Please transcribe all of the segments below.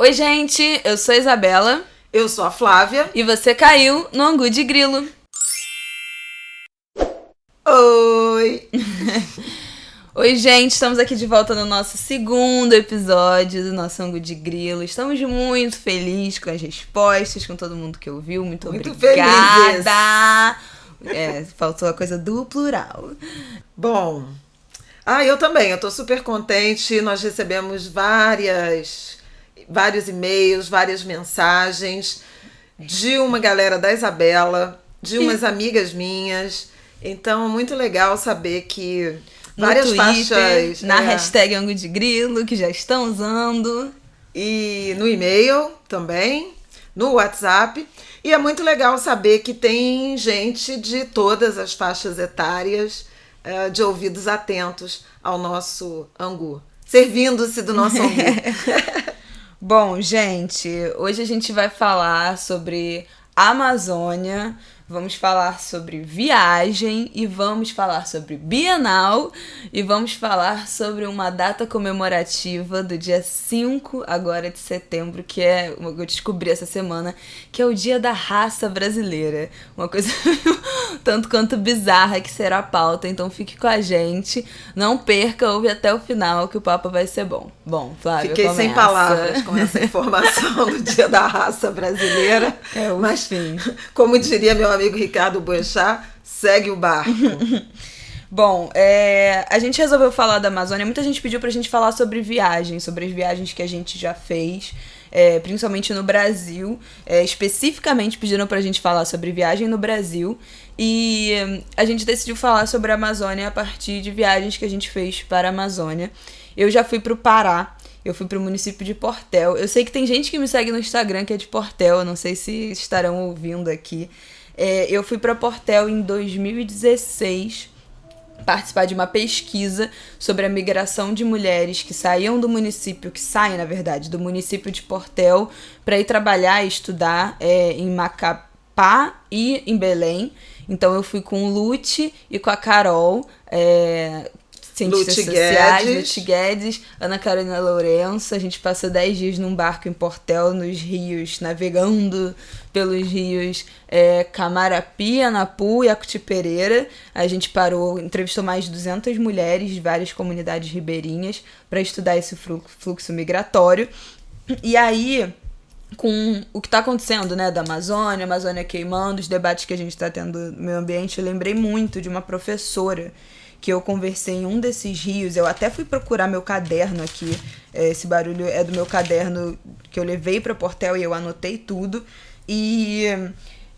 Oi, gente, eu sou a Isabela. Eu sou a Flávia. E você caiu no Angu de Grilo. Oi! Oi, gente, estamos aqui de volta no nosso segundo episódio do nosso Angu de Grilo. Estamos muito felizes com as respostas, com todo mundo que ouviu. Muito obrigada! Faltou a coisa do plural. Bom, eu também, eu tô super contente. Nós recebemos vários e-mails, várias mensagens de uma galera da Isabela, de umas amigas minhas. Então, muito legal saber que várias no Twitter, faixas... na hashtag Angu de Grilo, que já estão usando. E no e-mail também, no WhatsApp. E é muito legal saber que tem gente de todas as faixas etárias, de ouvidos atentos ao nosso Angu, servindo-se do nosso Angu. Bom, gente, hoje a gente vai falar sobre Amazônia, vamos falar sobre viagem e vamos falar sobre Bienal e vamos falar sobre uma data comemorativa do dia 5 agora de setembro, que é, eu descobri essa semana, que é o Dia da Raça Brasileira. Uma coisa tanto quanto bizarra que será a pauta, então fique com a gente, não perca, ouve até o final que o papo vai ser bom. Bom, Flávia, Fiquei sem palavras com essa informação do Dia da Raça Brasileira. Mas, enfim, como diria meu amigo Ricardo Boechat, segue o barco. Bom, a gente resolveu falar da Amazônia. Muita gente pediu pra gente falar sobre viagens, sobre as viagens que a gente já fez, principalmente no Brasil. Especificamente pediram pra gente falar sobre viagem no Brasil. E a gente decidiu falar sobre a Amazônia a partir de viagens que a gente fez para a Amazônia. Eu já fui pro Pará. Eu fui pro município de Portel. Eu sei que tem gente que me segue no Instagram que é de Portel. Eu não sei se estarão ouvindo aqui. Eu fui para Portel em 2016 participar de uma pesquisa sobre a migração de mulheres que saem, na verdade, do município de Portel para ir trabalhar e estudar em Macapá e em Belém. Então eu fui com o Lute e com a Carol, cientistas sociais, Lute Guedes, Ana Carolina Lourenço. A gente passou 10 dias num barco em Portel, nos rios, navegando pelos rios Camarapi, Anapu e Acutipereira. A gente parou, entrevistou mais de 200 mulheres de várias comunidades ribeirinhas para estudar esse fluxo migratório. E aí, com o que está acontecendo, né, da Amazônia, Amazônia queimando, os debates que a gente está tendo no meio ambiente, eu lembrei muito de uma professora que eu conversei em um desses rios. Eu até fui procurar meu caderno aqui. Esse barulho é do meu caderno que eu levei para Portel e eu anotei tudo. E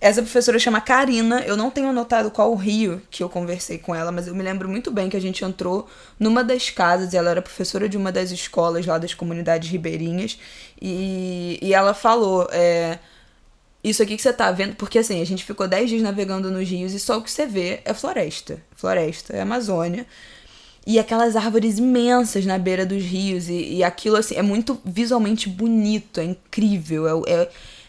essa professora chama Karina. Eu não tenho anotado qual o rio que eu conversei com ela, mas eu me lembro muito bem que a gente entrou numa das casas. Ela era professora de uma das escolas lá das comunidades ribeirinhas. E ela falou... isso aqui que você tá vendo, porque assim, a gente ficou 10 dias navegando nos rios e só o que você vê é floresta. Floresta, é Amazônia. E aquelas árvores imensas na beira dos rios. E aquilo, assim, é muito visualmente bonito, é incrível.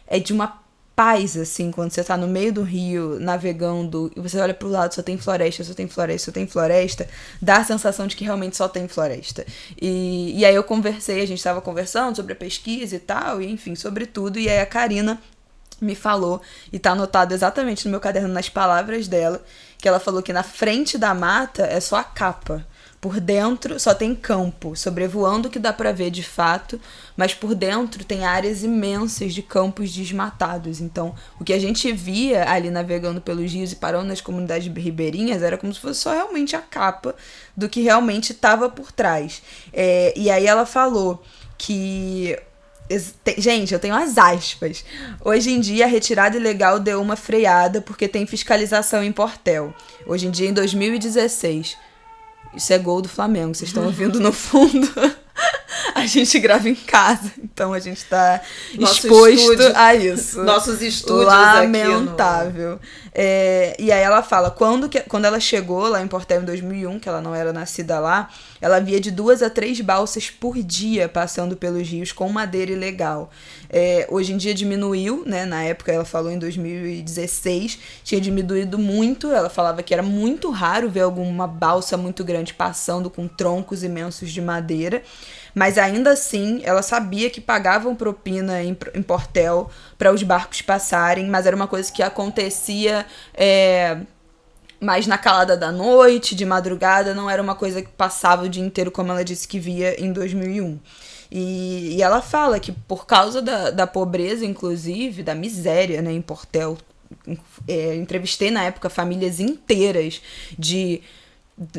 É de uma paz, assim, quando você tá no meio do rio, navegando, e você olha pro lado, só tem floresta, só tem floresta, só tem floresta. Dá a sensação de que realmente só tem floresta. E aí eu conversei, a gente tava conversando sobre a pesquisa e tal, e enfim, sobre tudo. E aí a Karina me falou, e tá anotado exatamente no meu caderno, nas palavras dela, que ela falou que na frente da mata é só a capa. Por dentro só tem campo, sobrevoando o que dá pra ver de fato, mas por dentro tem áreas imensas de campos desmatados. Então, o que a gente via ali navegando pelos rios e parando nas comunidades ribeirinhas era como se fosse só realmente a capa do que realmente estava por trás. E aí ela falou que... Gente, eu tenho as aspas. Hoje em dia, a retirada ilegal deu uma freada porque tem fiscalização em Portel. Hoje em dia, em 2016. Isso é gol do Flamengo, vocês estão ouvindo no fundo. A gente grava em casa, então a gente tá exposto a isso. Nossos estúdios lamentável. E aí ela fala, quando ela chegou lá em Portel em 2001, que ela não era nascida lá, ela via de 2 a 3 balsas por dia passando pelos rios com madeira ilegal. Hoje em dia diminuiu, né? Na época ela falou em 2016, tinha diminuído muito. Ela falava que era muito raro ver alguma balsa muito grande passando com troncos imensos de madeira. mas ainda assim ela sabia que pagavam propina em Portel para os barcos passarem, mas era uma coisa que acontecia mais na calada da noite, de madrugada, não era uma coisa que passava o dia inteiro, como ela disse que via em 2001. E ela fala que por causa da pobreza, inclusive, da miséria, né, em Portel, entrevistei na época famílias inteiras de,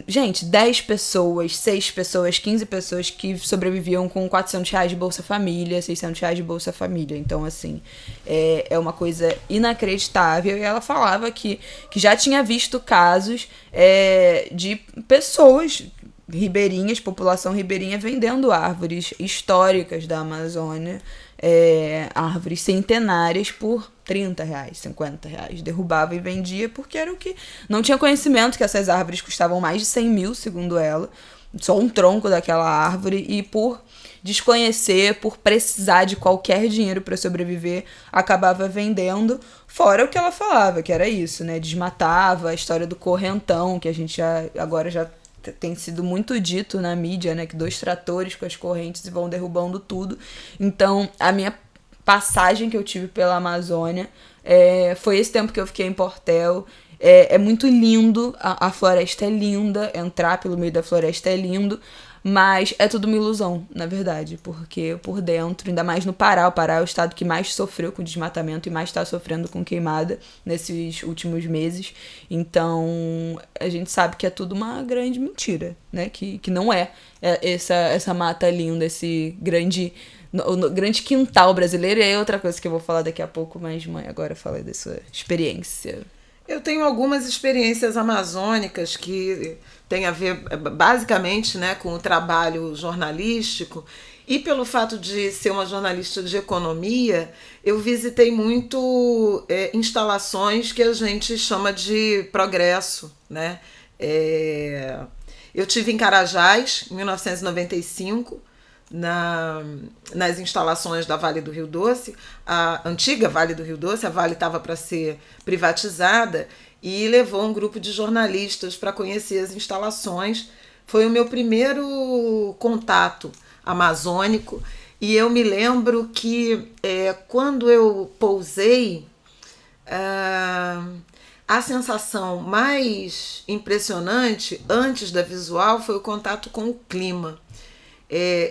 gente, 10 pessoas, 6 pessoas, 15 pessoas que sobreviviam com R$400 de Bolsa Família, R$600 de Bolsa Família. Então, assim, é uma coisa inacreditável. E ela falava que já tinha visto casos de pessoas ribeirinhas, população ribeirinha, vendendo árvores históricas da Amazônia, árvores centenárias por R$30, R$50. Derrubava e vendia porque era o que... Não tinha conhecimento que essas árvores custavam mais de 100 mil, segundo ela. Só um tronco daquela árvore. E por desconhecer, por precisar de qualquer dinheiro para sobreviver, acabava vendendo. Fora o que ela falava, que era isso, né? Desmatava, a história do correntão, que a gente agora já tem sido muito dito na mídia, né? Que 2 tratores com as correntes vão derrubando tudo. Então, a minha passagem que eu tive pela Amazônia foi esse tempo que eu fiquei em Portel. É muito lindo, a floresta é linda, entrar pelo meio da floresta é lindo, mas é tudo uma ilusão, na verdade, porque por dentro, ainda mais no Pará, o Pará é o estado que mais sofreu com desmatamento e mais está sofrendo com queimada nesses últimos meses. Então, a gente sabe que é tudo uma grande mentira, né? Que não essa mata linda, esse grande quintal brasileiro. E aí outra coisa que eu vou falar daqui a pouco, mas, mãe, agora fala da sua experiência. Eu tenho algumas experiências amazônicas que têm a ver basicamente, né, com o trabalho jornalístico, e pelo fato de ser uma jornalista de economia, eu visitei muito instalações que a gente chama de progresso, né? Eu tive em Carajás, em 1995, nas instalações da Vale do Rio Doce, a antiga Vale do Rio Doce. A Vale estava para ser privatizada e levou um grupo de jornalistas para conhecer as instalações. Foi o meu primeiro contato amazônico e eu me lembro que quando eu pousei, a sensação mais impressionante antes da visual foi o contato com o clima.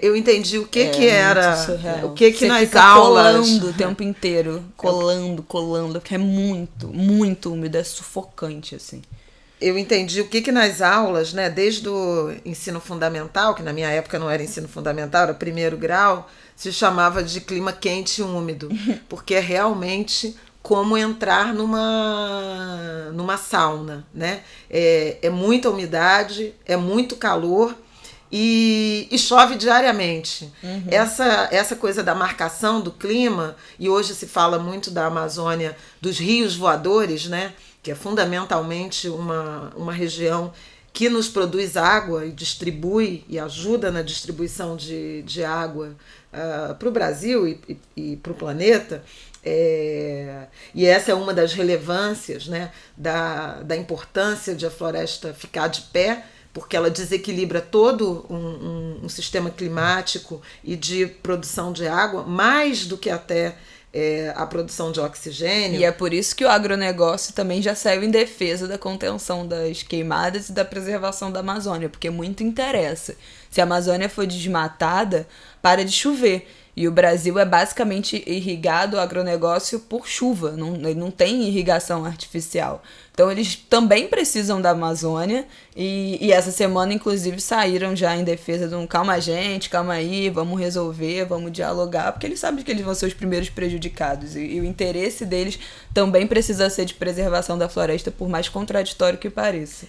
Eu entendi o que era, o que Você nas fica aulas... colando o tempo inteiro, colando, porque é muito, muito úmido, é sufocante, assim. Eu entendi o que nas aulas, né, desde o ensino fundamental, que na minha época não era ensino fundamental, era 1º grau, se chamava de clima quente e úmido, porque é realmente como entrar numa sauna, né? É muita umidade, é muito calor, e chove diariamente. Uhum. Essa coisa da marcação do clima, e hoje se fala muito da Amazônia, dos rios voadores, né? Que é fundamentalmente uma região que nos produz água e distribui e ajuda na distribuição de água para o Brasil e para o planeta. E essa é uma das relevâncias, né, da importância de a floresta ficar de pé, porque ela desequilibra todo um sistema climático e de produção de água, mais do que até a produção de oxigênio. E é por isso que o agronegócio também já saiu em defesa da contenção das queimadas e da preservação da Amazônia, porque muito interessa. Se a Amazônia for desmatada, para de chover. E o Brasil é basicamente irrigado, o agronegócio, por chuva, não tem irrigação artificial. Então eles também precisam da Amazônia e essa semana, inclusive, saíram já em defesa de calma gente, calma aí, vamos resolver, vamos dialogar, porque eles sabem que eles vão ser os primeiros prejudicados e o interesse deles também precisa ser de preservação da floresta, por mais contraditório que pareça.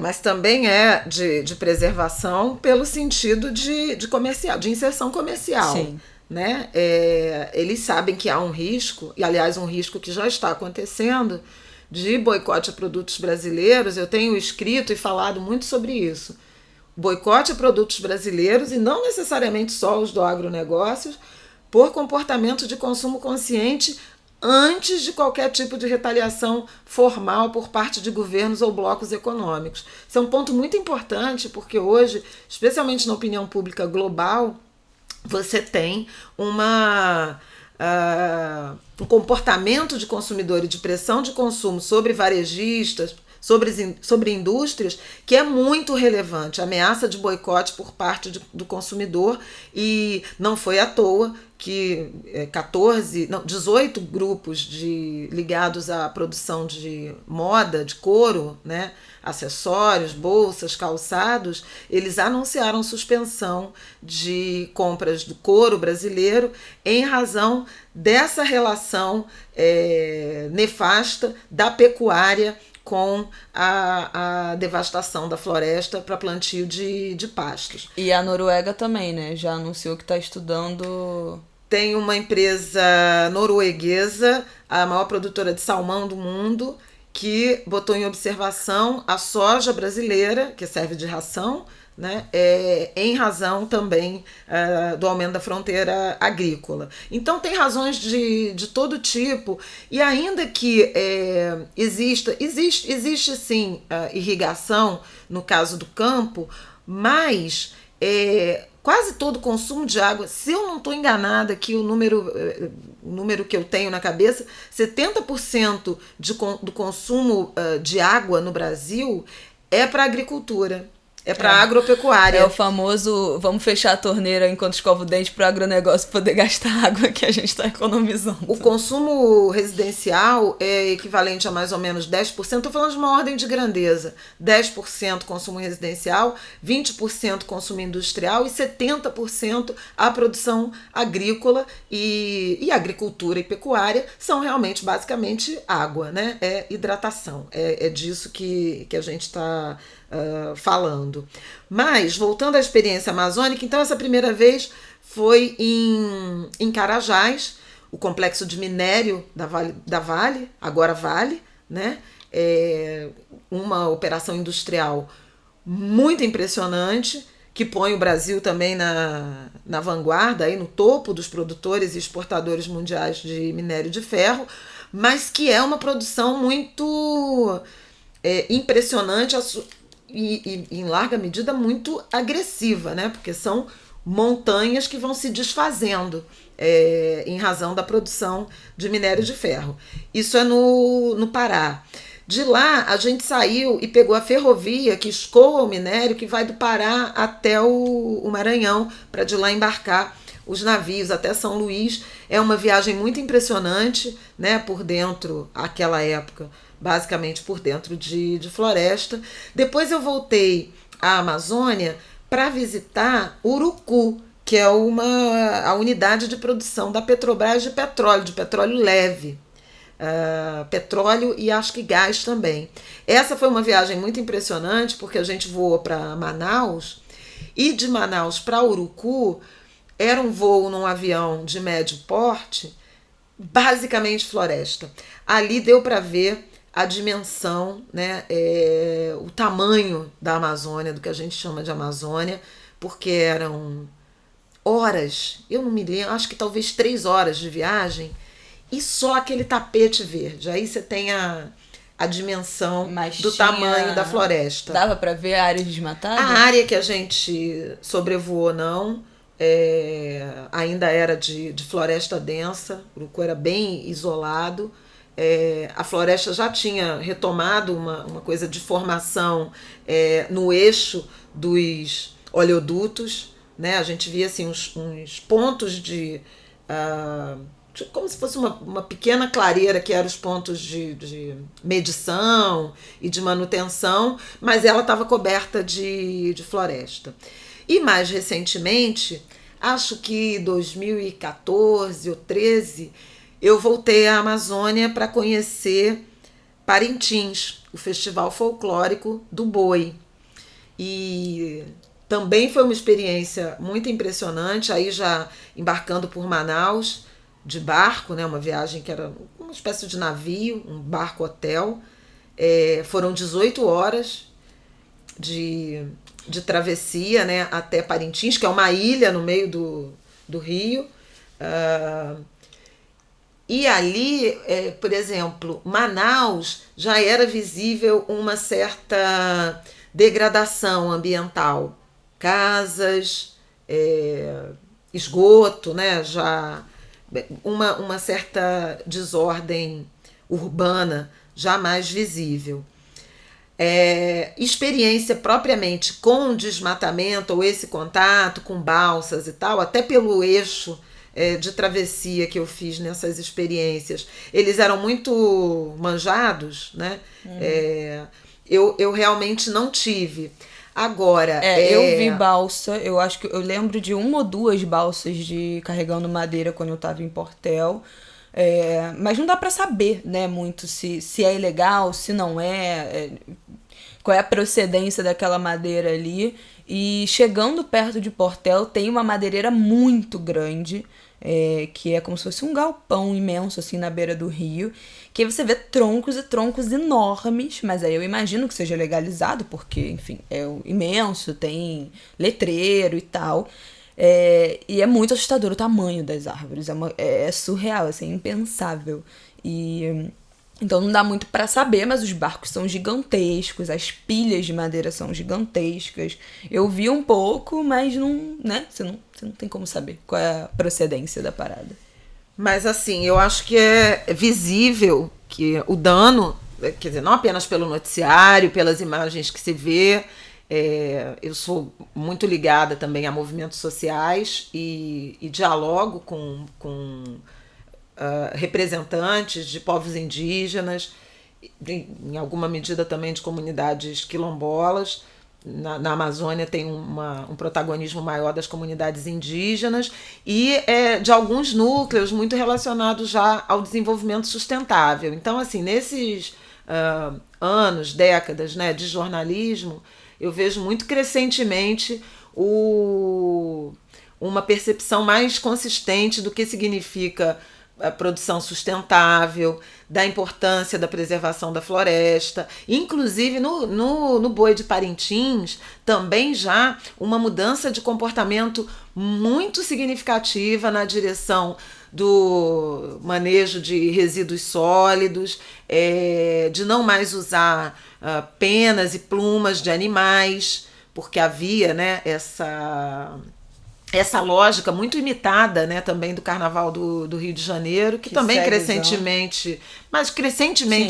Mas também é de preservação pelo sentido de comercial, de inserção comercial. Sim. Né? Eles sabem que há um risco, e aliás um risco que já está acontecendo, de boicote a produtos brasileiros. Eu tenho escrito e falado muito sobre isso. Boicote a produtos brasileiros, e não necessariamente só os do agronegócio, por comportamento de consumo consciente antes de qualquer tipo de retaliação formal por parte de governos ou blocos econômicos. Isso é um ponto muito importante, porque hoje, especialmente na opinião pública global, você tem um comportamento de consumidor e de pressão de consumo sobre varejistas, sobre indústrias, que é muito relevante, ameaça de boicote por parte do consumidor, e não foi à toa que 18 grupos ligados à produção de moda, de couro, né, acessórios, bolsas, calçados, eles anunciaram suspensão de compras do couro brasileiro em razão dessa relação nefasta da pecuária com a devastação da floresta para plantio de pastos. E a Noruega também, né? Já anunciou que está estudando... Tem uma empresa norueguesa, a maior produtora de salmão do mundo, que botou em observação a soja brasileira, que serve de ração, né, em razão também do aumento da fronteira agrícola. Então tem razões de todo tipo, e ainda que existe sim irrigação no caso do campo, mas quase todo o consumo de água, se eu não estou enganada aqui, o número que eu tenho na cabeça, 70% do consumo de água no Brasil é para a agricultura. É para agropecuária. É o famoso, vamos fechar a torneira enquanto escova o dente para o agronegócio poder gastar água que a gente está economizando. O consumo residencial é equivalente a mais ou menos 10%, estou falando de uma ordem de grandeza, 10% consumo residencial, 20% consumo industrial e 70% a produção agrícola, e agricultura e pecuária são realmente basicamente água, né? É hidratação, é disso que a gente está falando. Mas, voltando à experiência amazônica, então essa primeira vez foi em Carajás, o complexo de minério da Vale, agora Vale, né? Uma operação industrial muito impressionante, que põe o Brasil também na vanguarda, aí no topo dos produtores e exportadores mundiais de minério de ferro, mas que é uma produção muito impressionante e em larga medida muito agressiva, né? Porque são montanhas que vão se desfazendo em razão da produção de minério de ferro. Isso é no Pará. De lá, a gente saiu e pegou a ferrovia que escoa o minério, que vai do Pará até o Maranhão, para de lá embarcar os navios até São Luís. É uma viagem muito impressionante, né? Por dentro, aquela época, basicamente por dentro de floresta. Depois eu voltei à Amazônia para visitar Urucu, que é a unidade de produção da Petrobras de petróleo leve. Petróleo e acho que gás também. Essa foi uma viagem muito impressionante, porque a gente voou para Manaus, e de Manaus para Urucu era um voo num avião de médio porte, basicamente floresta. Ali deu para ver a dimensão, né, o tamanho da Amazônia, do que a gente chama de Amazônia, porque eram horas, eu não me lembro, acho que talvez 3 horas de viagem, e só aquele tapete verde. Aí você tem a dimensão do tamanho da floresta. Dava para ver a área desmatada? A área que a gente sobrevoou não, ainda era de floresta densa, o Urucu era bem isolado. A floresta já tinha retomado uma coisa de formação no eixo dos oleodutos, né? A gente via assim, uns pontos como se fosse uma pequena clareira, que eram os pontos de medição e de manutenção, mas ela estava coberta de floresta. E mais recentemente, acho que 2014 ou 2013, eu voltei à Amazônia para conhecer Parintins, o Festival Folclórico do Boi. E também foi uma experiência muito impressionante, aí já embarcando por Manaus, de barco, né, uma viagem que era uma espécie de navio, um barco-hotel. Foram 18 horas de travessia, né, até Parintins, que é uma ilha no meio do rio. E ali, por exemplo, Manaus já era visível uma certa degradação ambiental. Casas, esgoto, né? Já uma certa desordem urbana já mais visível. Experiência propriamente com desmatamento ou esse contato com balsas e tal, até pelo eixo de travessia que eu fiz nessas experiências, eles eram muito manjados, né? Eu realmente não tive. Agora, eu vi balsa, eu acho que eu lembro de 1 ou 2 balsas de carregando madeira quando eu tava em Portel. Mas não dá pra saber, né, muito se é ilegal, se não qual é a procedência daquela madeira ali. E chegando perto de Portel tem uma madeireira muito grande, que é como se fosse um galpão imenso assim na beira do rio, que aí você vê troncos e troncos enormes, mas aí eu imagino que seja legalizado, porque, enfim, é imenso, tem letreiro e tal. E é muito assustador o tamanho das árvores, é surreal, assim, é impensável. Então não dá muito pra saber, mas os barcos são gigantescos, as pilhas de madeira são gigantescas. Eu vi um pouco, mas não, né? Você não tem como saber qual é a procedência da parada. Mas assim, eu acho que é visível que o dano, quer dizer, não apenas pelo noticiário, pelas imagens que se vê. Eu sou muito ligada também a movimentos sociais e dialogo com representantes de povos indígenas, em alguma medida também de comunidades quilombolas. Na Amazônia tem um protagonismo maior das comunidades indígenas e de alguns núcleos muito relacionados já ao desenvolvimento sustentável. Então, assim, nesses anos, décadas, né, de jornalismo, eu vejo muito crescentemente uma percepção mais consistente do que significa a produção sustentável, da importância da preservação da floresta. Inclusive, no Boi de Parintins, também já uma mudança de comportamento muito significativa na direção do manejo de resíduos sólidos, de não mais usar penas e plumas de animais, porque havia, né, essa lógica muito imitada, né, também do Carnaval do Rio de Janeiro, que também crescentemente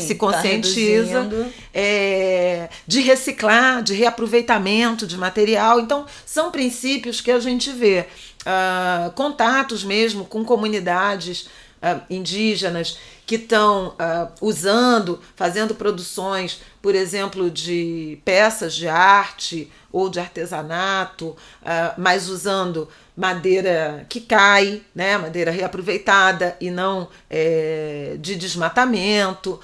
sim, se conscientiza de reciclar, de reaproveitamento de material. Então, são princípios que a gente vê. Contatos mesmo com comunidades indígenas que estão fazendo produções, por exemplo, de peças de arte ou de artesanato, mas usando madeira que cai, né, madeira reaproveitada e não de desmatamento,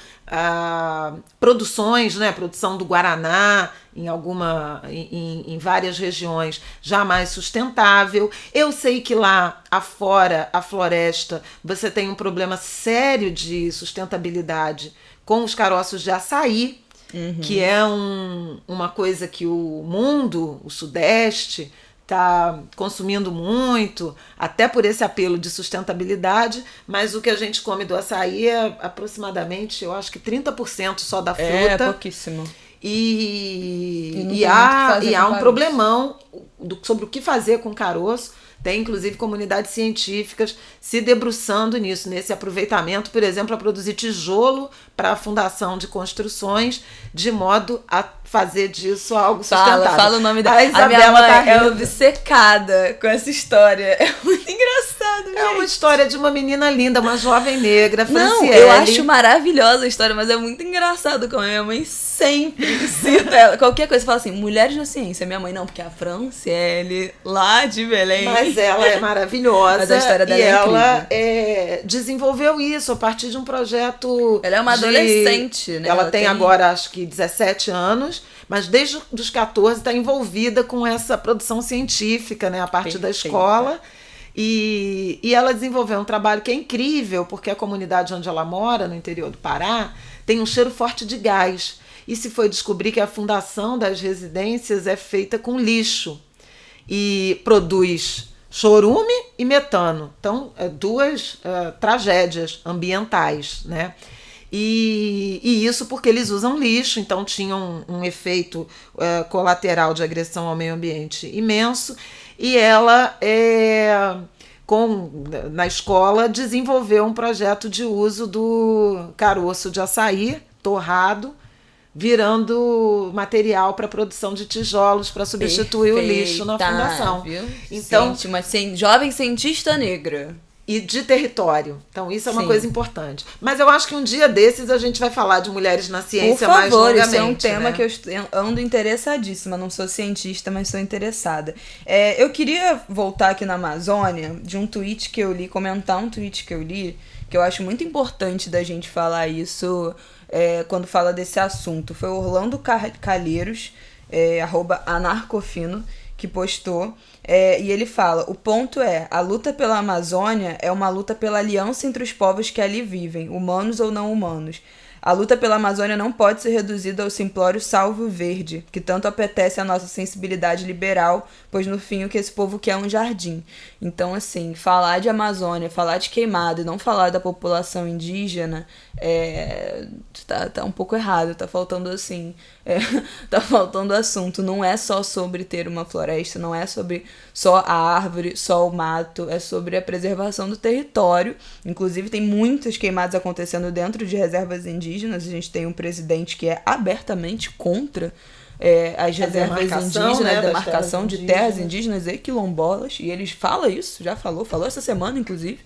produções, né, produção do guaraná em várias regiões já mais sustentável. Eu sei que lá afora, a floresta, você tem um problema sério de sustentabilidade com os caroços de açaí, que é uma coisa que o mundo, o Sudeste, está consumindo muito, até por esse apelo de sustentabilidade, mas o que a gente come do açaí é aproximadamente, eu acho que 30% só da fruta. É pouquíssimo. E há um problemão sobre o que fazer com caroço. Tem, inclusive, comunidades científicas se debruçando nisso, nesse aproveitamento, por exemplo, a produzir tijolo para a fundação de construções, de modo a fazer disso algo sustentável. Fala o nome da Isabela. A minha mãe é obcecada com essa história. É muito engraçado, gente. É uma história de uma menina linda, uma jovem negra, Franciele. Não, eu acho maravilhosa a história, mas é muito engraçado como a minha mãe sempre cita ela. Qualquer coisa, fala assim, mulheres na ciência. Minha mãe, não, porque a Franciele, lá de Belém. Mas ela é maravilhosa. Mas a história dela ela desenvolveu isso a partir de um projeto. Ela é uma adolescente, né? Ela tem agora, acho que 17 anos, mas desde os 14 está envolvida com essa produção científica, né? A partir da escola. E ela desenvolveu um trabalho que é incrível, porque a comunidade onde ela mora, no interior do Pará, tem um cheiro forte de gás. E se foi descobrir que a fundação das residências é feita com lixo e produz chorume e metano. Então, duas tragédias ambientais, né? E isso porque eles usam lixo, então tinha um efeito colateral de agressão ao meio ambiente imenso. E ela, na escola, desenvolveu um projeto de uso do caroço de açaí torrado, virando material para produção de tijolos para substituir o lixo na fundação. Viu? Então, uma jovem cientista negra. E de território. Então, isso é uma coisa importante. Mas eu acho que um dia desses a gente vai falar de mulheres na ciência mais longamente. Por favor, isso é um tema que eu ando interessadíssima. Não sou cientista, mas sou interessada. Eu queria voltar aqui na Amazônia de um tweet que eu li, comentar um tweet que eu li, que eu acho muito importante da gente falar isso quando fala desse assunto. Foi o Orlando Calheiros, @anarcofino, que postou. E ele fala: o ponto a luta pela Amazônia é uma luta pela aliança entre os povos que ali vivem, humanos ou não humanos. A luta pela Amazônia não pode ser reduzida ao simplório salvo verde, que tanto apetece à nossa sensibilidade liberal, pois no fim o que esse povo quer é um jardim. Então, assim, falar de Amazônia, falar de queimada e não falar da população indígena tá um pouco errado, tá faltando assim, tá faltando assunto. Não é só sobre ter uma floresta, não é sobre só a árvore, só o mato, é sobre a preservação do território. Inclusive tem muitas queimadas acontecendo dentro de reservas indígenas. A gente tem um presidente que é abertamente contra as reservas indígenas, a demarcação de terras indígenas e quilombolas, e ele fala isso, falou essa semana, inclusive.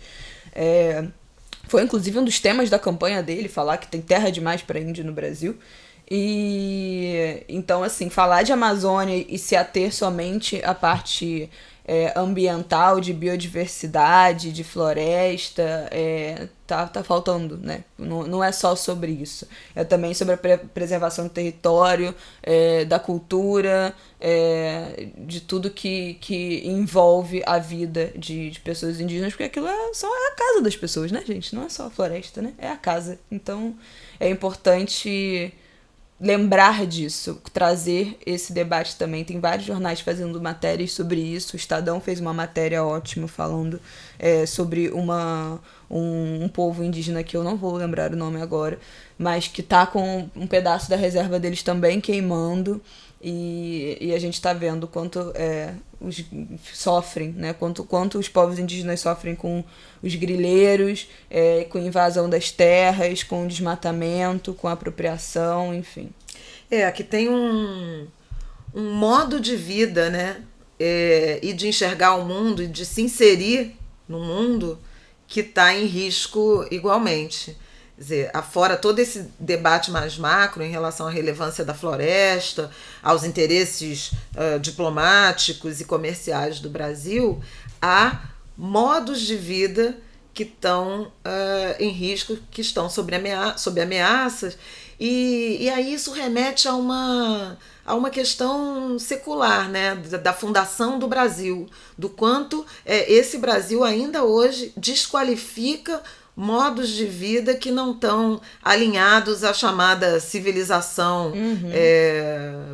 Foi, inclusive, um dos temas da campanha dele, falar que tem terra demais para índio no Brasil. E então, assim, falar de Amazônia e se ater somente à parte ambiental, de biodiversidade, de floresta, tá faltando, né? Não é só sobre isso. É também sobre a preservação do território, da cultura, de tudo que envolve a vida de pessoas indígenas, porque aquilo é a casa das pessoas, né, gente? Não é só a floresta, né? É a casa. Então, é importante lembrar disso, trazer esse debate também. Tem vários jornais fazendo matérias sobre isso. O Estadão fez uma matéria ótima falando sobre um povo indígena que eu não vou lembrar o nome agora, mas que tá com um pedaço da reserva deles também queimando. E a gente está vendo quanto sofrem, né? Quanto os povos indígenas sofrem com os grileiros, com invasão das terras, com desmatamento, com apropriação, enfim. Aqui tem um modo de vida, né? E de enxergar o mundo e de se inserir no mundo que está em risco igualmente. Quer dizer, afora todo esse debate mais macro em relação à relevância da floresta, aos interesses diplomáticos e comerciais do Brasil, há modos de vida que estão em risco, que estão sob ameaças, e aí isso remete a uma questão secular, né, da fundação do Brasil, do quanto esse Brasil ainda hoje desqualifica modos de vida que não estão alinhados à chamada civilização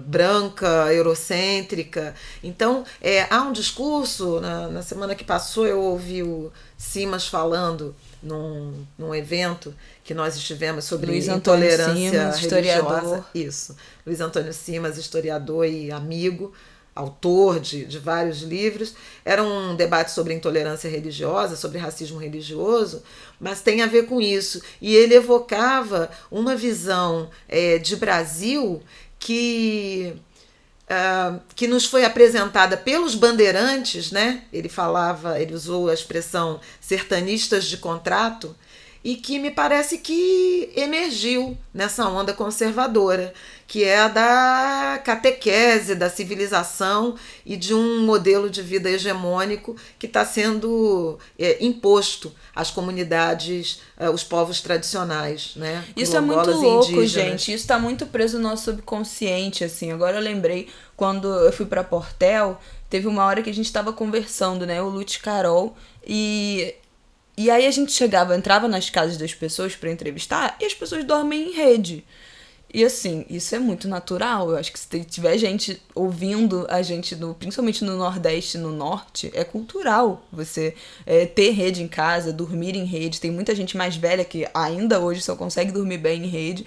branca, eurocêntrica. Então, há um discurso, na semana que passou eu ouvi o Simas falando num evento que nós estivemos sobre Luiz intolerância Simas, religiosa. historiador. Isso. Luiz Antônio Simas, historiador e amigo, autor de vários livros. Era um debate sobre intolerância religiosa, sobre racismo religioso, mas tem a ver com isso. E ele evocava uma visão de Brasil que nos foi apresentada pelos bandeirantes, né? Ele usou a expressão sertanistas de contrato, e que me parece que emergiu nessa onda conservadora, que é a da catequese, da civilização e de um modelo de vida hegemônico que está sendo imposto às comunidades, os povos tradicionais, né? Isso é muito louco, gente. Isso está muito preso no nosso subconsciente, assim. Agora eu lembrei, quando eu fui para Portel, teve uma hora que a gente estava conversando, né? O Lute Carol, e aí a gente entrava nas casas das pessoas para entrevistar, e as pessoas dormem em rede. E assim, isso é muito natural. Eu acho que se tiver gente ouvindo a gente, principalmente no Nordeste e no Norte, é cultural você ter rede em casa, dormir em rede. Tem muita gente mais velha que ainda hoje só consegue dormir bem em rede.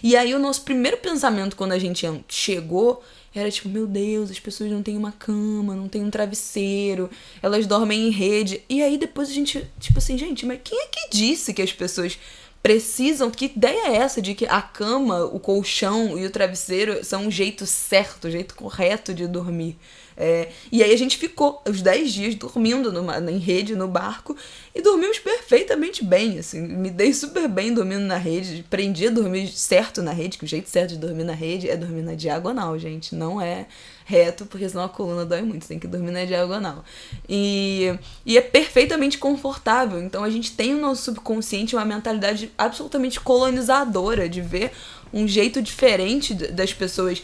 E aí o nosso primeiro pensamento quando a gente chegou era tipo, meu Deus, as pessoas não têm uma cama, não têm um travesseiro, elas dormem em rede. E aí depois a gente, tipo assim, gente, mas quem é que disse que as pessoas precisam, que ideia é essa de que a cama, o colchão e o travesseiro são um jeito certo, um jeito correto de dormir? E aí a gente ficou os 10 dias dormindo em rede, no barco, e dormimos perfeitamente bem, assim, me dei super bem dormindo na rede, aprendi a dormir certo na rede, que o jeito certo de dormir na rede é dormir na diagonal, gente, não é reto, porque senão a coluna dói muito, você tem que dormir na diagonal. E é perfeitamente confortável, então a gente tem no nosso subconsciente uma mentalidade absolutamente colonizadora de ver um jeito diferente das pessoas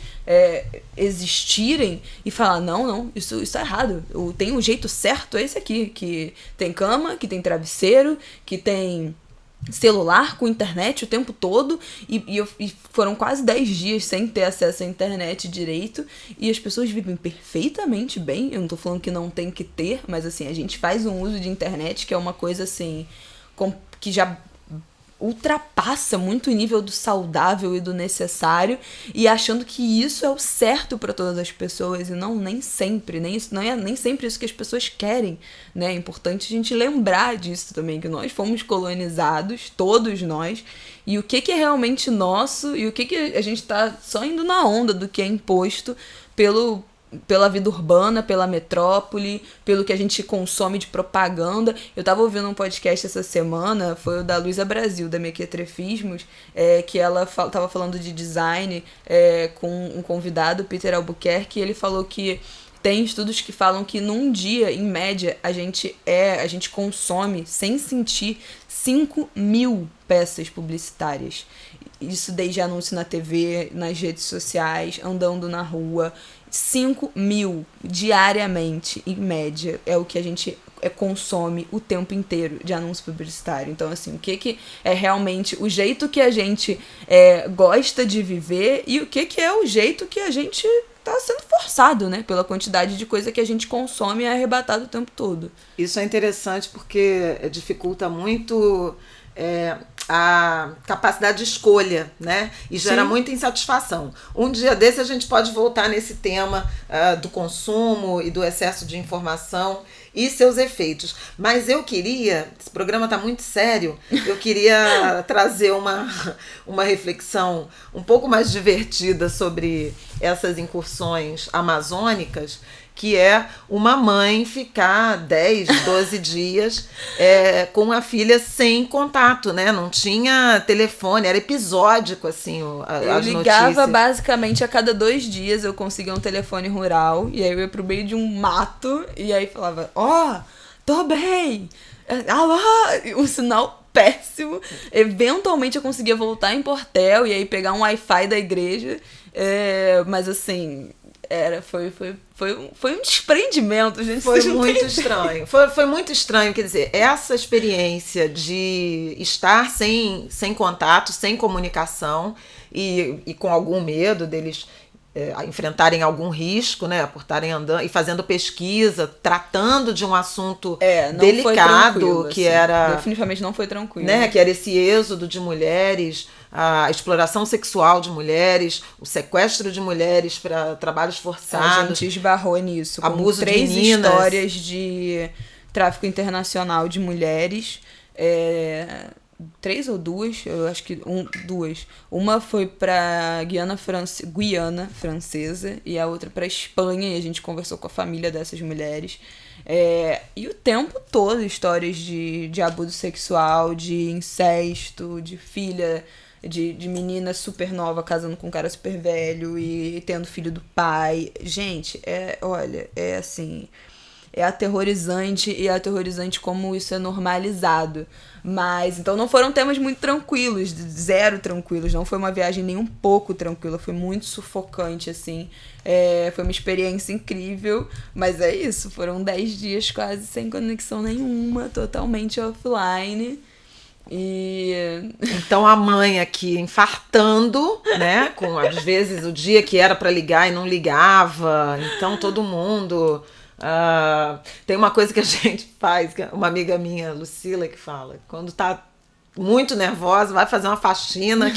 existirem e falar, não, isso é errado. Tem um jeito certo, é esse aqui, que tem cama, que tem travesseiro, que tem celular com internet o tempo todo, e foram quase 10 dias sem ter acesso à internet direito, e as pessoas vivem perfeitamente bem. Eu não tô falando que não tem que ter, mas assim, a gente faz um uso de internet que é uma coisa assim, que já ultrapassa muito o nível do saudável e do necessário, e achando que isso é o certo para todas as pessoas, e nem sempre, não é nem sempre isso que as pessoas querem, né? É importante a gente lembrar disso também, que nós fomos colonizados, todos nós, e o que é realmente nosso, e o que a gente tá só indo na onda do que é imposto pela vida urbana, pela metrópole, pelo que a gente consome de propaganda. Eu tava ouvindo um podcast essa semana, foi o da Luísa Brasil, da Mequetrefismos, que ela tava falando de design com um convidado, Peter Albuquerque, e ele falou que tem estudos que falam que num dia, em média, a gente consome, sem sentir, 5.000 peças publicitárias. Isso desde anúncio na TV, nas redes sociais, andando na rua. 5.000 diariamente, em média, é o que a gente consome o tempo inteiro de anúncio publicitário. Então, assim, o que é realmente o jeito que a gente gosta de viver e o que é o jeito que a gente tá sendo forçado, né? Pela quantidade de coisa que a gente consome e é arrebatado o tempo todo. Isso é interessante porque dificulta muito a capacidade de escolha, né? E gera muita insatisfação. Um dia desse a gente pode voltar nesse tema do consumo e do excesso de informação e seus efeitos. Mas eu queria, esse programa está muito sério, eu queria trazer uma reflexão um pouco mais divertida sobre essas incursões amazônicas, que é uma mãe ficar 10, 12 dias com a filha sem contato, né? Não tinha telefone, era episódico, assim, eu ligava notícias. Basicamente a cada 2 dias eu conseguia um telefone rural, e aí eu ia pro meio de um mato, e aí falava, tô bem, alô, um sinal péssimo. Eventualmente eu conseguia voltar em Portel e aí pegar um Wi-Fi da igreja, mas assim... Foi um desprendimento, gente. Foi muito estranho. Foi muito estranho, quer dizer, essa experiência de estar sem contato, sem comunicação e com algum medo deles enfrentarem algum risco, né, por estarem andando e fazendo pesquisa, tratando de um assunto delicado, que era... Definitivamente não foi tranquilo. Né, que era esse êxodo de mulheres, a exploração sexual de mulheres, o sequestro de mulheres para trabalhos forçados. A gente esbarrou nisso. Abuso com 3 de meninas. Histórias de tráfico internacional de mulheres. 3 ou 2, eu acho que 2. Uma foi para Guiana Francesa e a outra para Espanha, e a gente conversou com a família dessas mulheres. E o tempo todo histórias de abuso sexual, de incesto, de filha, de menina super nova casando com um cara super velho e tendo filho do pai. Gente, olha, assim... É aterrorizante, e é aterrorizante como isso é normalizado. Mas, então não foram temas muito tranquilos, zero tranquilos. Não foi uma viagem nem um pouco tranquila, foi muito sufocante, assim. Foi uma experiência incrível, mas é isso, foram 10 dias quase sem conexão nenhuma, totalmente offline. E Então a mãe aqui infartando, né? Com às vezes o dia que era para ligar e não ligava. Então todo mundo. Tem uma coisa que a gente faz, que uma amiga minha, Lucila, que fala, quando tá muito nervosa, vai fazer uma faxina.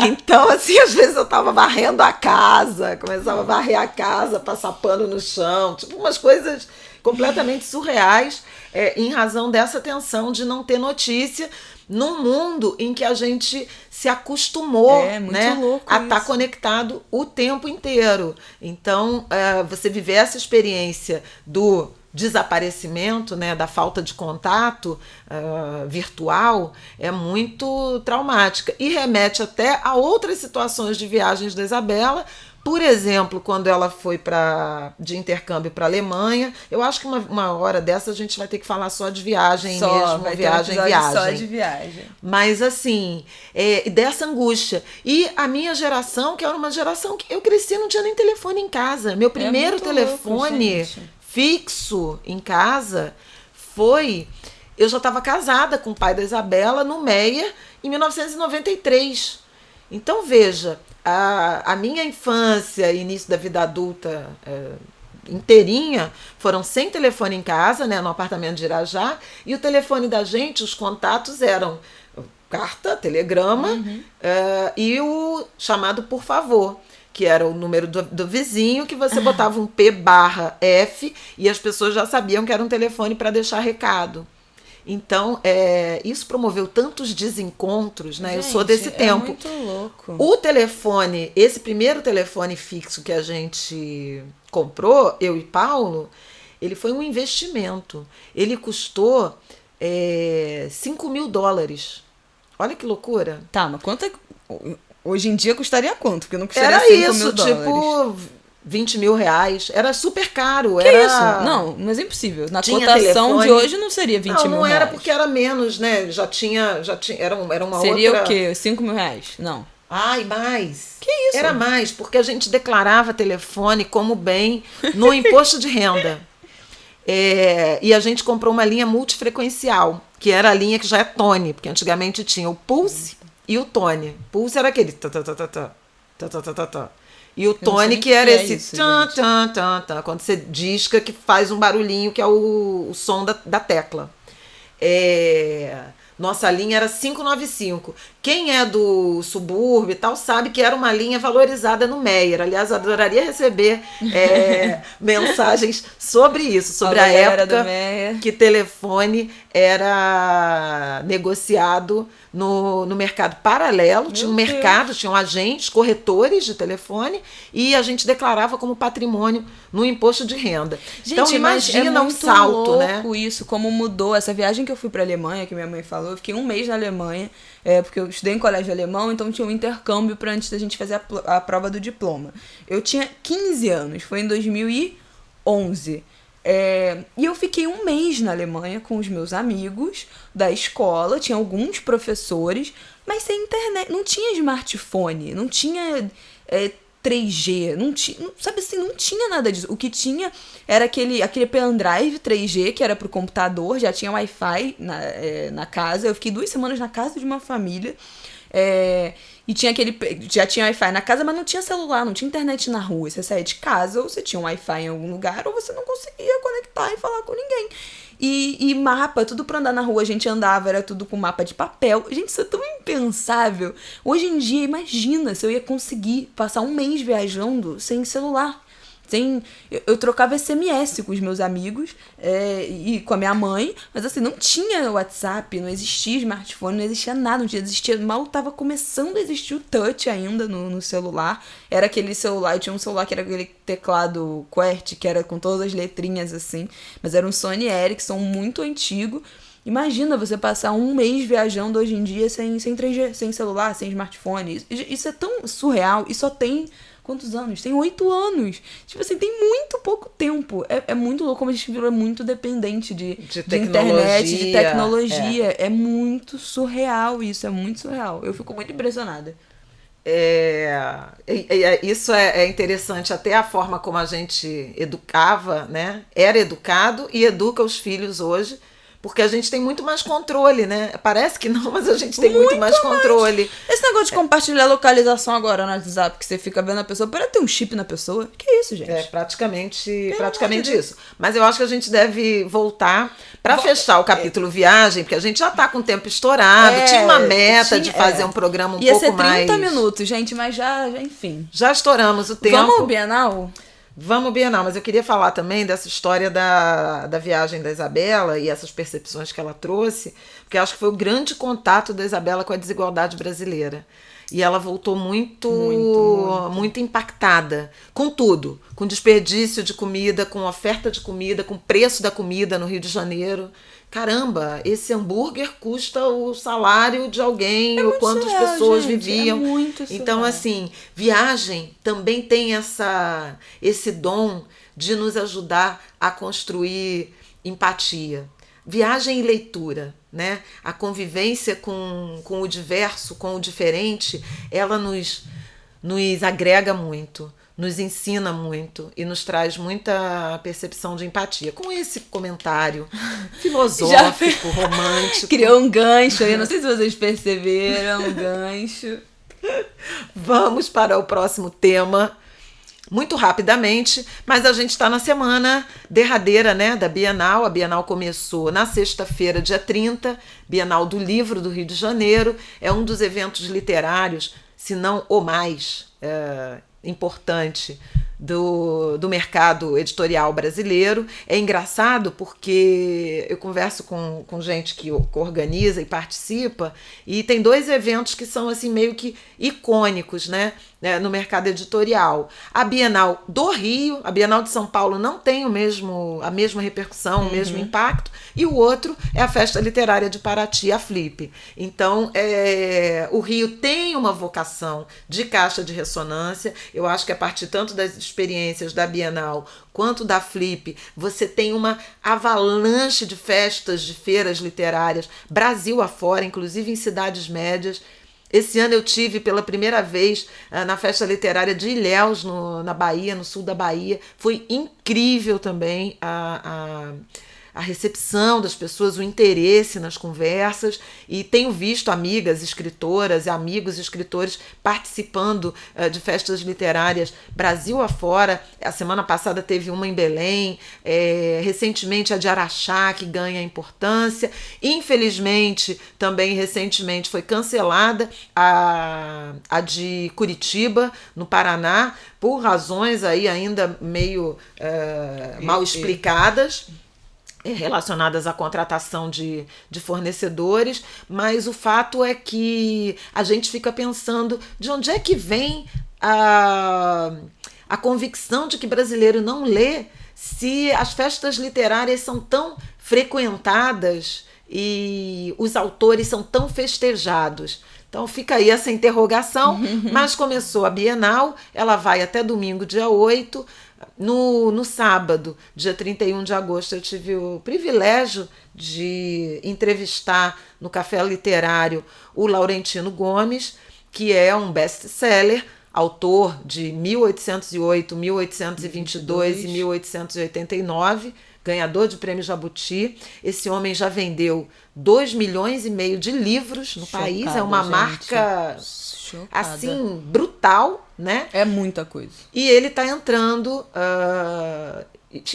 Então, assim, às vezes eu tava varrendo a casa, começava a varrer a casa, passar pano no chão, tipo umas coisas completamente surreais, em razão dessa tensão de não ter notícia num mundo em que a gente se acostumou, né, a estar conectado o tempo inteiro. Então, você viver essa experiência do desaparecimento, né, da falta de contato virtual é muito traumática e remete até a outras situações de viagens da Isabela. Por exemplo, quando ela foi de intercâmbio para a Alemanha, eu acho que uma hora dessa a gente vai ter que falar só de viagem mesmo, vai viagem. Só de viagem. Mas assim, dessa angústia. E a minha geração, que era uma geração que eu cresci, não tinha nem telefone em casa. Meu primeiro telefone fixo em casa foi... Eu já estava casada com o pai da Isabela no Meia em 1993. Então, veja, a minha infância e início da vida adulta inteirinha foram sem telefone em casa, né, no apartamento de Irajá, e o telefone da gente, os contatos eram carta, telegrama, e o chamado por favor, que era o número do vizinho, que você botava um P/F e as pessoas já sabiam que era um telefone para deixar recado. Então, isso promoveu tantos desencontros, né? Gente, eu sou desse tempo. Muito louco. O telefone, esse primeiro telefone fixo que a gente comprou, eu e Paulo, ele foi um investimento. Ele custou $5.000. Olha que loucura. Tá, mas quanto hoje em dia custaria quanto? Porque não custaria $5.000. Tipo... R$20.000. Era super caro. Que isso? Não, mas é impossível. Na cotação de hoje não seria R$20.000. Não era porque era menos, né? Já tinha era uma seria outra... Seria o quê? R$5.000? Não. Ai, mais. Que isso? Era mais, porque a gente declarava telefone como bem no imposto de renda. E a gente comprou uma linha multifrequencial, que era a linha que já é Tone, porque antigamente tinha o Pulse e o Tone. Pulse era aquele... E o Tone, que era esse quando você disca, que faz um barulhinho, que é o som da tecla. Nossa linha era 595. Quem é do subúrbio e tal sabe que era uma linha valorizada no Meyer. Aliás, eu adoraria receber mensagens sobre isso, sobre a época que telefone era negociado no mercado paralelo. Tinha um mercado, tinham agentes, corretores de telefone, e a gente declarava como patrimônio no imposto de renda. Gente, então imagina um salto, né? Isso, como mudou. Essa viagem que eu fui para a Alemanha, que minha mãe falou, eu fiquei 1 mês na Alemanha, porque eu estudei em colégio alemão, então tinha um intercâmbio para antes da gente fazer a prova do diploma. Eu tinha 15 anos, foi em 2011. E eu fiquei 1 mês na Alemanha com os meus amigos da escola, tinha alguns professores, mas sem internet, não tinha smartphone, não tinha 3G, não tinha, sabe assim, não tinha nada disso. O que tinha era aquele pendrive 3G, que era pro computador, já tinha Wi-Fi na casa. Eu fiquei 2 semanas na casa de uma família, e já tinha Wi-Fi na casa, mas não tinha celular, não tinha internet na rua. Você saía de casa, ou você tinha um Wi-Fi em algum lugar, ou você não conseguia conectar e falar com ninguém. E mapa, tudo pra andar na rua, a gente andava, era tudo com mapa de papel. Gente, isso é tão impensável. Hoje em dia, imagina se eu ia conseguir passar 1 mês viajando sem celular. Eu trocava SMS com os meus amigos e com a minha mãe, mas assim, não tinha WhatsApp, não existia smartphone, não existia nada, mal estava começando a existir o touch ainda no celular. Era aquele celular, eu tinha um celular que era aquele teclado QWERTY, que era com todas as letrinhas assim, mas era um Sony Ericsson muito antigo. Imagina você passar 1 mês viajando hoje em dia sem 3G, sem celular, sem smartphone. Isso é tão surreal e só tem... Quantos anos? Tem 8 anos. Tipo assim, tem muito pouco tempo. É muito louco como a gente virou muito dependente de internet, de tecnologia. É muito surreal isso, é muito surreal. Eu fico muito impressionada. Isso é interessante, até a forma como a gente educava, né? Era educado e educa os filhos hoje, Porque a gente tem muito mais controle, né? Parece que não, mas a gente tem muito mais controle. Esse negócio de compartilhar localização agora no WhatsApp, que você fica vendo a pessoa, parece ter um chip na pessoa. Que isso, gente? É praticamente isso. Mas eu acho que a gente deve voltar para fechar o capítulo viagem, porque a gente já tá com o tempo estourado. Tinha uma meta de fazer um programa Ia pouco ser 30 mais... minutos, gente, mas já, enfim. Já estouramos o tempo. Vamos ao Bienal? Vamos, Bienal, mas eu queria falar também dessa história da viagem da Isabela e essas percepções que ela trouxe, porque eu acho que foi o grande contato da Isabela com a desigualdade brasileira. E ela voltou muito impactada com tudo, com desperdício de comida, com oferta de comida, com preço da comida no Rio de Janeiro. Caramba, esse hambúrguer custa o salário de alguém, o quanto as pessoas viviam. Então, assim, viagem também tem esse dom de nos ajudar a construir empatia. Viagem e leitura, né? A convivência com o diverso, com o diferente, ela nos agrega muito, nos ensina muito e nos traz muita percepção de empatia. Com esse comentário filosófico, romântico. Criou um gancho aí, não sei se vocês perceberam, um gancho. Vamos para o próximo tema. Muito rapidamente, mas a gente está na semana derradeira, né, da Bienal. A Bienal começou na sexta-feira, dia 30, Bienal do Livro do Rio de Janeiro. É um dos eventos literários, se não o mais importante do mercado editorial brasileiro. É engraçado porque eu converso com gente que organiza e participa, e tem dois eventos que são assim meio que icônicos, né, no mercado editorial. A Bienal do Rio, a Bienal de São Paulo não tem a mesma repercussão, o mesmo impacto, e o outro é a Festa Literária de Paraty, a Flip. Então, o Rio tem uma vocação de caixa de ressonância. Eu acho que a partir tanto das experiências da Bienal quanto da Flip, você tem uma avalanche de festas, de feiras literárias, Brasil afora, inclusive em cidades médias. Esse ano eu tive pela primeira vez na Festa Literária de Ilhéus, na Bahia, no sul da Bahia. Foi incrível também a recepção das pessoas, o interesse nas conversas, e tenho visto amigas escritoras e amigos escritores participando de festas literárias Brasil afora. A semana passada teve uma em Belém, recentemente a de Araxá, que ganha importância. Infelizmente, também recentemente foi cancelada a de Curitiba, no Paraná, por razões aí ainda meio mal explicadas, relacionadas à contratação de fornecedores, mas o fato é que a gente fica pensando de onde é que vem a convicção de que brasileiro não lê, se as festas literárias são tão frequentadas e os autores são tão festejados. Então fica aí essa interrogação, mas começou a Bienal, ela vai até domingo, dia 8. No sábado, dia 31 de agosto, eu tive o privilégio de entrevistar no Café Literário o Laurentino Gomes, que é um best-seller, autor de 1808, 1822 e 1889, ganhador de prêmio Jabuti. Esse homem já vendeu 2,5 milhões de livros no país. É uma marca assim brutal, né? É muita coisa. E ele está entrando,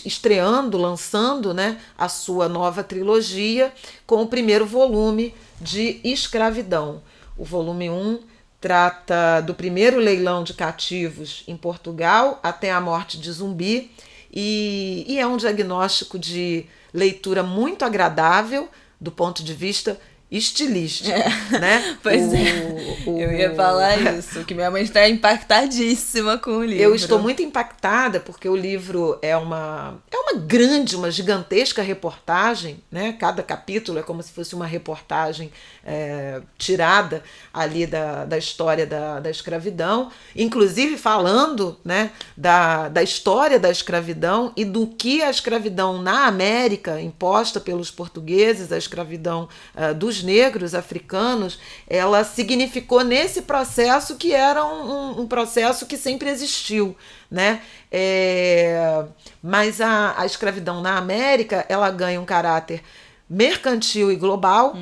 estreando, lançando, né, a sua nova trilogia com o primeiro volume de Escravidão. O volume 1 trata do primeiro leilão de cativos em Portugal até a morte de Zumbi, e é um diagnóstico de leitura muito agradável do ponto de vista estilístico, né? Pois eu ia falar isso, que minha mãe está impactadíssima com o livro. Eu estou muito impactada porque o livro é uma gigantesca reportagem, né? Cada capítulo é como se fosse uma reportagem tirada ali da história da escravidão, inclusive falando, né, da história da escravidão e do que a escravidão na América, imposta pelos portugueses, a escravidão dos negros africanos, ela significou nesse processo que era um processo que sempre existiu, né? Mas a escravidão na América, ela ganha um caráter mercantil e global,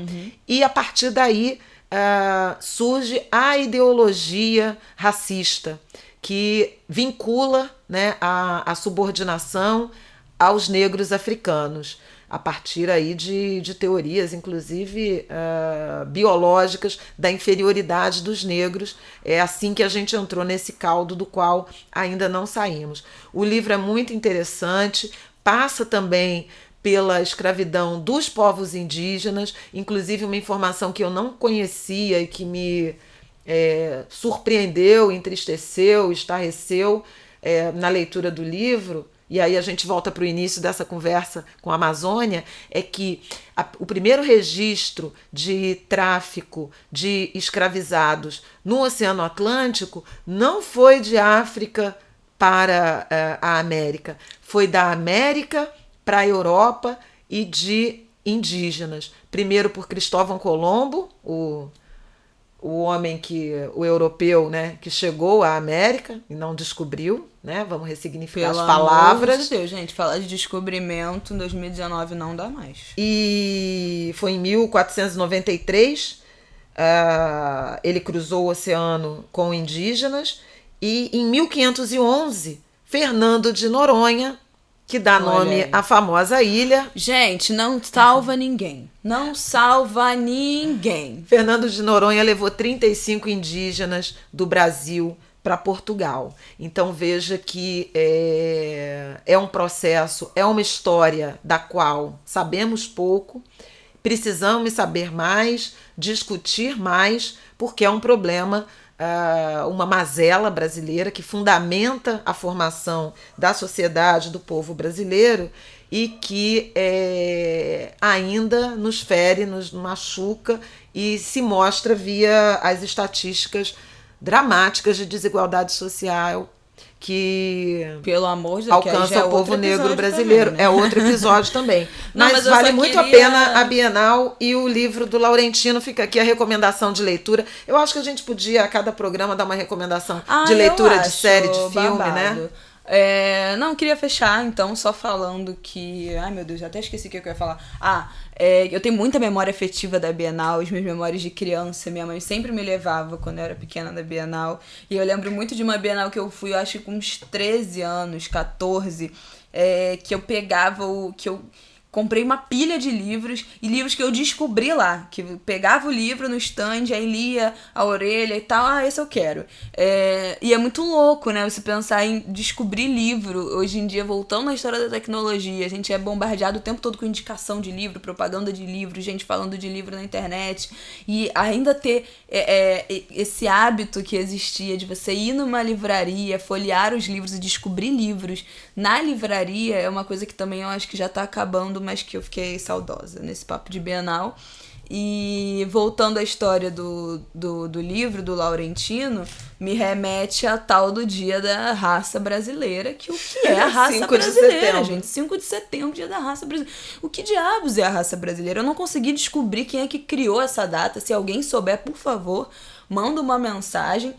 e a partir daí surge a ideologia racista, que vincula, né, a subordinação aos negros africanos, a partir aí de teorias, inclusive biológicas, da inferioridade dos negros. É assim que a gente entrou nesse caldo do qual ainda não saímos. O livro é muito interessante, passa também pela escravidão dos povos indígenas, inclusive uma informação que eu não conhecia e que me surpreendeu, entristeceu, estarreceu na leitura do livro. E aí a gente volta para o início dessa conversa com a Amazônia, é que o primeiro registro de tráfico de escravizados no Oceano Atlântico não foi de África para a América, foi da América para a Europa e de indígenas. Primeiro por Cristóvão Colombo, o homem o europeu, né, que chegou à América e não descobriu, né? Vamos ressignificar as palavras. Pelo amor de Deus, gente, falar de descobrimento em 2019 não dá mais. E foi em 1493, ele cruzou o oceano com indígenas, e em 1511, Fernando de Noronha, que dá nome à famosa ilha. Gente, não salva ninguém. Não salva ninguém. Fernando de Noronha levou 35 indígenas do Brasil para Portugal. Então veja que é um processo, é uma história da qual sabemos pouco, precisamos saber mais, discutir mais, porque é um problema, uma mazela brasileira que fundamenta a formação da sociedade, do povo brasileiro, e que ainda nos fere, nos machuca e se mostra via as estatísticas dramáticas de desigualdade social que pelo amor de alcança o povo negro brasileiro. Também, né? É outro episódio também. Mas vale muito a pena a Bienal, e o livro do Laurentino. Fica aqui a recomendação de leitura. Eu acho que a gente podia, a cada programa, dar uma recomendação de leitura, de série, de filme, né? Não, queria fechar, então, só falando que... Ai, meu Deus, já até esqueci o que eu ia falar. Eu tenho muita memória afetiva da Bienal, as minhas memórias de criança. Minha mãe sempre me levava quando eu era pequena da Bienal. E eu lembro muito de uma Bienal que eu fui, eu acho que com uns 13 anos, 14, que eu pegava comprei uma pilha de livros, e livros que eu descobri lá, que eu pegava o livro no stand, aí lia a orelha e tal, esse eu quero. E é muito louco, né, você pensar em descobrir livro. Hoje em dia, voltando na história da tecnologia, a gente é bombardeado o tempo todo com indicação de livro, propaganda de livro, gente falando de livro na internet, e ainda ter esse hábito que existia de você ir numa livraria, folhear os livros e descobrir livros na livraria é uma coisa que também eu acho que já tá acabando, mas que eu fiquei saudosa nesse papo de Bienal. E voltando à história do livro do Laurentino, me remete a tal do Dia da Raça Brasileira, que o que é a raça brasileira, gente? 5 de setembro, Dia da Raça Brasileira. O que diabos é a raça brasileira? Eu não consegui descobrir quem é que criou essa data. Se alguém souber, por favor, manda uma mensagem,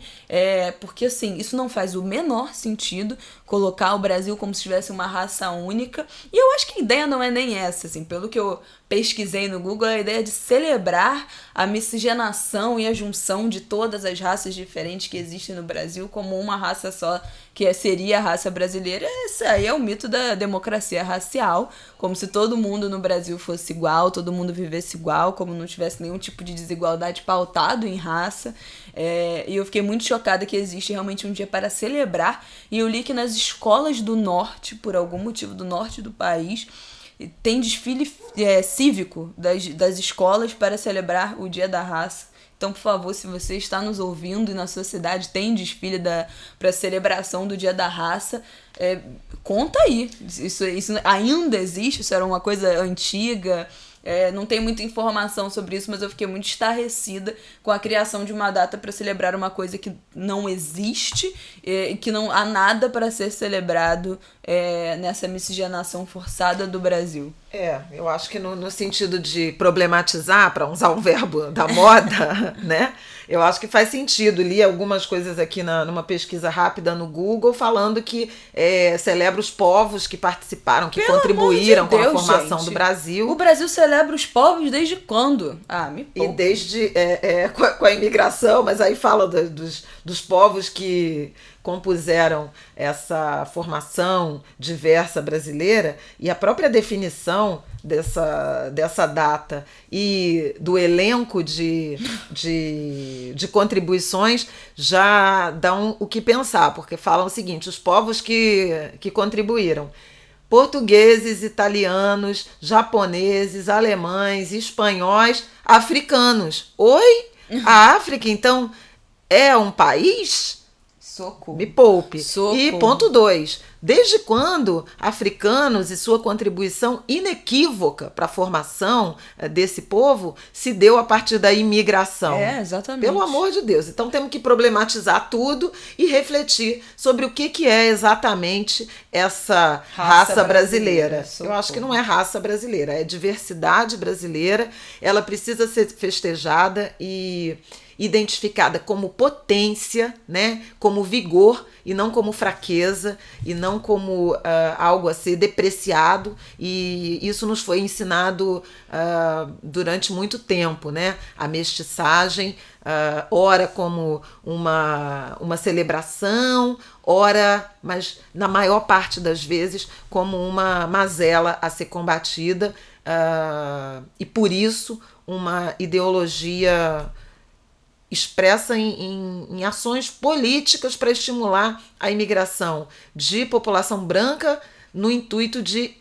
porque assim, isso não faz o menor sentido, colocar o Brasil como se tivesse uma raça única. E eu acho que a ideia não é nem essa, assim, pelo que eu pesquisei no Google, a ideia de celebrar a miscigenação e a junção de todas as raças diferentes que existem no Brasil como uma raça só, que seria a raça brasileira. Esse aí é o mito da democracia racial, como se todo mundo no Brasil fosse igual, todo mundo vivesse igual, como não tivesse nenhum tipo de desigualdade pautado em raça. E eu fiquei muito chocada que existe realmente um dia para celebrar, e eu li que nas escolas do norte, por algum motivo do norte do país, tem desfile cívico das escolas para celebrar o Dia da Raça. Então, por favor, se você está nos ouvindo e na sua cidade tem desfile para celebração do Dia da Raça, conta aí. Isso ainda existe? Isso era uma coisa antiga? Não tem muita informação sobre isso, mas eu fiquei muito estarrecida com a criação de uma data para celebrar uma coisa que não existe, e que não há nada para ser celebrado nessa miscigenação forçada do Brasil. Eu acho que no sentido de problematizar, para usar um verbo da moda, né? Eu acho que faz sentido. Li algumas coisas aqui numa pesquisa rápida no Google falando que celebra os povos que participaram, que contribuíram com a formação do Brasil. O Brasil celebra os povos desde quando? Me poupa. E desde com a imigração, mas aí fala dos povos que compuseram essa formação diversa brasileira, e a própria definição dessa data e do elenco de contribuições já dão o que pensar, porque falam o seguinte: os povos que contribuíram: portugueses, italianos, japoneses, alemães, espanhóis, africanos. Oi? A África, então, é um país? Socorro. Me poupe. Socorro. E ponto 2. Desde quando africanos e sua contribuição inequívoca para a formação desse povo se deu a partir da imigração? Exatamente. Pelo amor de Deus. Então temos que problematizar tudo e refletir sobre o que é exatamente essa raça brasileira. Eu acho que não é raça brasileira, é diversidade brasileira. Ela precisa ser festejada e identificada como potência, né? Como vigor, e não como fraqueza, e não como algo a ser depreciado. E isso nos foi ensinado durante muito tempo, né? A mestiçagem, ora como uma celebração, ora, mas na maior parte das vezes, como uma mazela a ser combatida, e por isso uma ideologia expressa em ações políticas para estimular a imigração de população branca no intuito de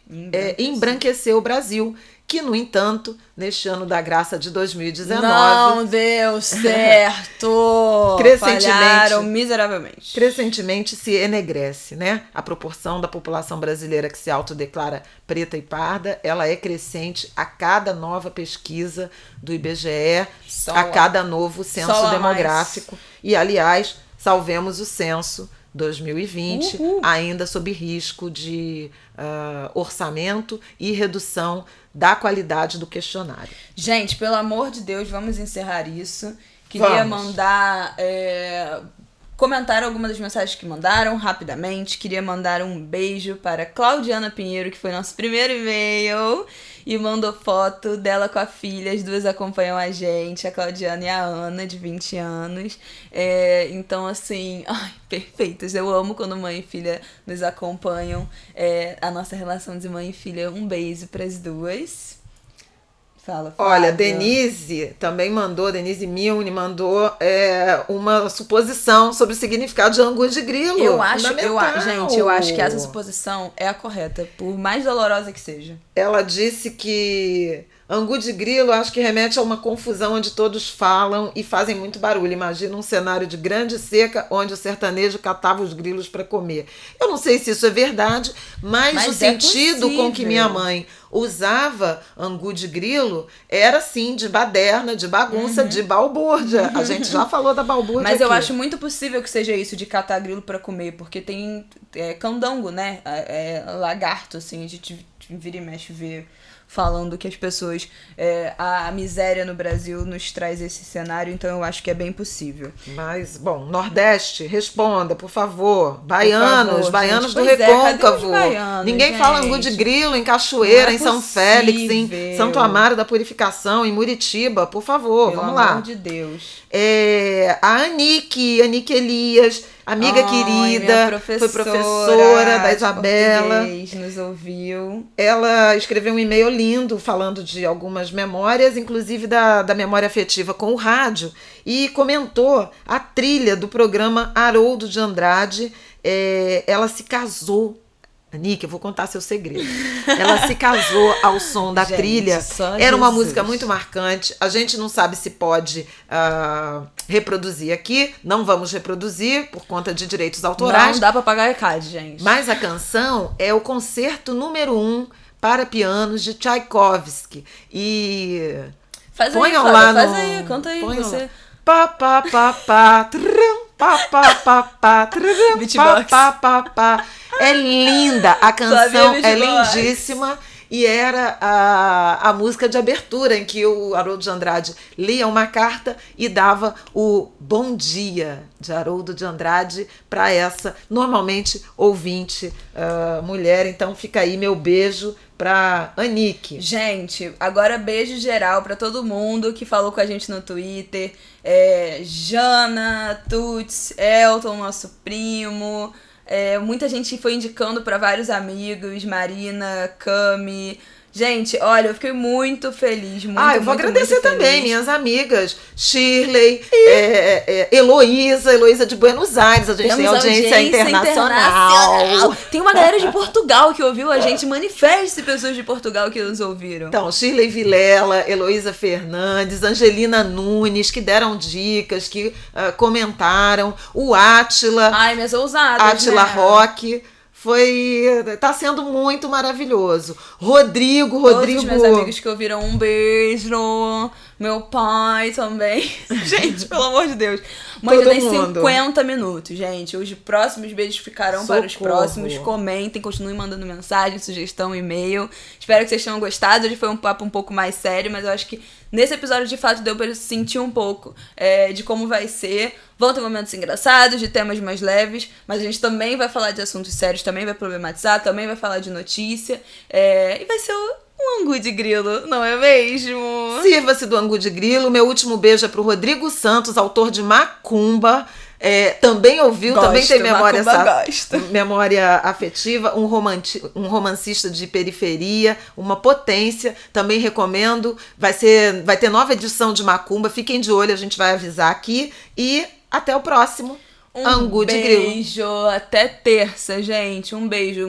embranquecer o Brasil, que, no entanto, neste ano da graça de 2019... Não deu certo! Falharam miseravelmente. Crescentemente se enegrece, né? A proporção da população brasileira que se autodeclara preta e parda, ela é crescente a cada nova pesquisa do IBGE, a cada novo censo demográfico. E, aliás, salvemos o censo 2020, ainda sob risco de orçamento e redução da qualidade do questionário. Gente, pelo amor de Deus, vamos encerrar isso. Queria mandar... comentar algumas das mensagens que mandaram rapidamente. Queria mandar um beijo para Claudiana Pinheiro, que foi nosso primeiro e-mail, e mandou foto dela com a filha. As duas acompanham a gente, a Claudiana e a Ana, de 20 anos. Então, assim, perfeitas. Eu amo quando mãe e filha nos acompanham. A nossa relação de mãe e filha. Um beijo para as duas. Fala, olha, Denise também mandou, Denise Milne mandou uma suposição sobre o significado de angu de grilo. Eu acho que essa suposição é a correta, por mais dolorosa que seja. Ela disse que angu de grilo acho que remete a uma confusão onde todos falam e fazem muito barulho. Imagina um cenário de grande seca onde o sertanejo catava os grilos para comer. Eu não sei se isso é verdade, mas o sentido com que minha mãe usava angu de grilo era sim de baderna, de bagunça, de balbúrdia. A gente já falou da balbúrdia. Mas aqui. Eu acho muito possível que seja isso, de catar grilo para comer, porque tem candango, né? Lagarto, assim, a gente vira e mexe ver falando que as pessoas... a miséria no Brasil nos traz esse cenário, então eu acho que é bem possível. Mas, bom, Nordeste, responda, por favor. Baianos gente, do Recôncavo. Ninguém gente fala angu de grilo em Cachoeira, em São Félix, em Santo Amaro da Purificação, em Muritiba. Por favor, vamos lá. Pelo amor de Deus. A Anique Elias, amiga querida, foi professora da Isabela. Nos ouviu. Ela escreveu um e-mail lindo falando de algumas memórias, inclusive da memória afetiva com o rádio, e comentou a trilha do programa Haroldo de Andrade. Ela se casou. Anique, eu vou contar seu segredo. Ela se casou ao som da trilha. Era uma música muito marcante. A gente não sabe se pode reproduzir aqui. Não vamos reproduzir por conta de direitos autorais. Não dá pra pagar ECAD, gente. Mas a canção é o concerto número 1 para pianos de Tchaikovsky. Faz aí, canta aí você. Pá, pá, pá, pá, trum, pá, pá, pá, pá, tararam, pá, pá, pá, pá. É linda, a canção é lindíssima. E era a música de abertura em que o Haroldo de Andrade lia uma carta e dava o bom dia de Haroldo de Andrade para essa, normalmente, ouvinte mulher. Então fica aí meu beijo para Anique. Gente, agora beijo geral para todo mundo que falou com a gente no Twitter. Jana, Tuts, Elton, nosso primo... muita gente foi indicando para vários amigos, Marina, Cami. Gente, olha, eu fiquei muito feliz, eu vou agradecer também minhas amigas, Shirley, Heloísa de Buenos Aires, a gente tem audiência internacional. Tem uma galera de Portugal que ouviu a gente, manifeste pessoas de Portugal que nos ouviram. Então, Shirley Vilela, Heloísa Fernandes, Angelina Nunes, que deram dicas, que comentaram, o Átila. Minhas ousadas, Átila Roque. Tá sendo muito maravilhoso. Rodrigo. Todos os meus amigos que ouviram, um beijo. Meu pai também. Gente, pelo amor de Deus. Mãe, já tem 50 minutos, gente. Os próximos beijos ficarão para os próximos. Comentem, continuem mandando mensagem, sugestão, e-mail. Espero que vocês tenham gostado. Hoje foi um papo um pouco mais sério, mas eu acho que nesse episódio, de fato, deu para sentir um pouco de como vai ser. Vão ter momentos engraçados, de temas mais leves, mas a gente também vai falar de assuntos sérios, também vai problematizar, também vai falar de notícia. E vai ser um angu de grilo, não é mesmo? Sirva-se do angu de grilo. Meu último beijo é pro Rodrigo Santos, autor de Macumba. Também ouviu, também tem memória afetiva, um romancista de periferia, uma potência, também recomendo. Vai ter nova edição de Macumba, fiquem de olho, a gente vai avisar aqui. E até o próximo Angu de Grilo. Um beijo, até terça, gente. Um beijo.